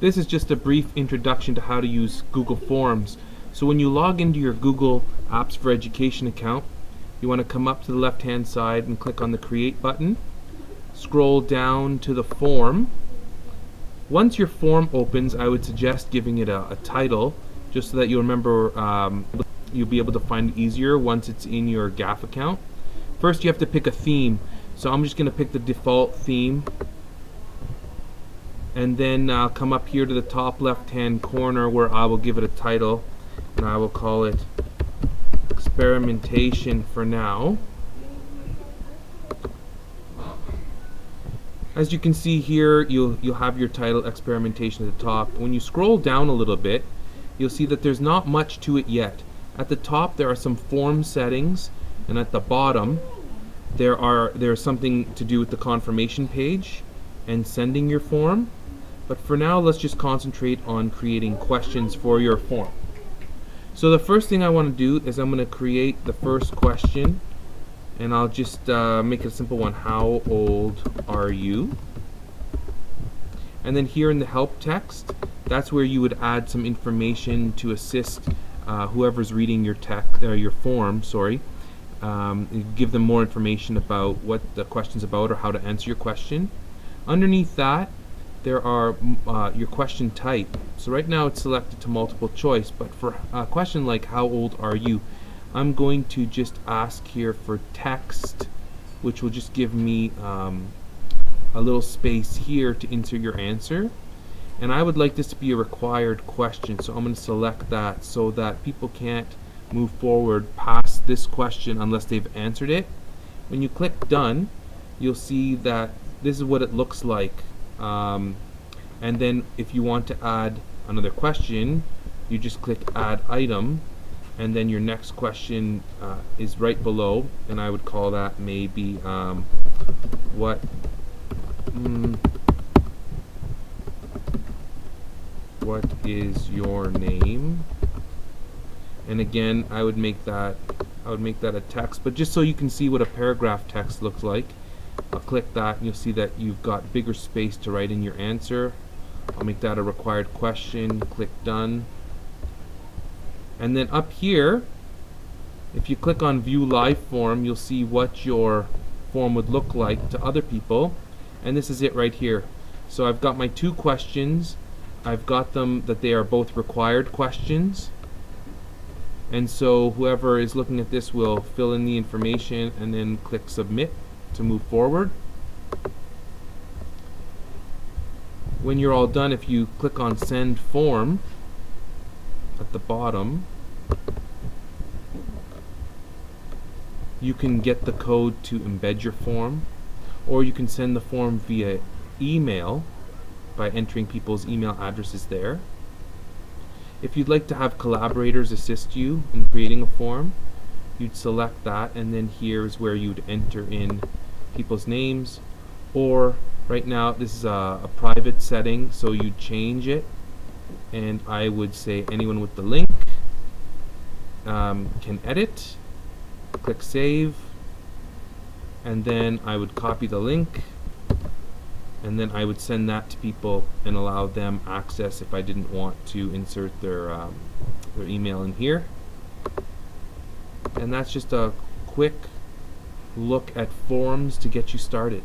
This is just a brief introduction to how to use Google Forms. So when you log into your Google Apps for Education account, you want to come up to the left hand side and click on the Create button. Scroll down to the form. Once your form opens, I would suggest giving it a title, just so that you'll remember, you'll be able to find it easier once it's in your GAF account. First, you have to pick a theme. So I'm just going to pick the default theme, and then I'll come up here to the top left hand corner where I will give it a title, and I will call it Experimentation for now. As you can see here, you'll have your title, Experimentation, at the top. When you scroll down a little bit, you'll see that there's not much to it yet. At the top there are some form settings, and at the bottom there's something to do with the confirmation page and sending your form. But for now, let's just concentrate on creating questions for your form. So the first thing I want to do is I'm going to create the first question, and I'll just make it a simple one. How old are you? And then here in the help text, that's where you would add some information to assist whoever's reading your form. Give them more information about what the question's about or how to answer your question. Underneath that, there are your question type. So right now it's selected to multiple choice, but for a question like how old are you, I'm going to just ask here for text, which will just give me a little space here to insert your answer. And I would like this to be a required question, so I'm going to select that so that people can't move forward past this question unless they've answered it. When you click done, you'll see that this is what it looks like. And then if you want to add another question, you just click add item, and then your next question is right below, and I would call that maybe what is your name? And again, I would make that a text, but just so you can see what a paragraph text looks like, I'll click that and you'll see that you've got bigger space to write in your answer. I'll make that a required question, click done. And then up here, if you click on view live form, you'll see what your form would look like to other people, and this is it right here. So I've got my two questions. I've got them that they are both required questions, and so whoever is looking at this will fill in the information and then click submit to move forward. When you're all done, if you click on send form at the bottom, you can get the code to embed your form, or you can send the form via email by entering people's email addresses there. If you'd like to have collaborators assist you in creating a form, you'd select that, and then here is where you'd enter in people's names, or right now this is a private setting, so you'd change it, and I would say anyone with the link can edit. Click save, and then I would copy the link, and then I would send that to people and allow them access if I didn't want to insert their email in here. And that's just a quick look at forms to get you started.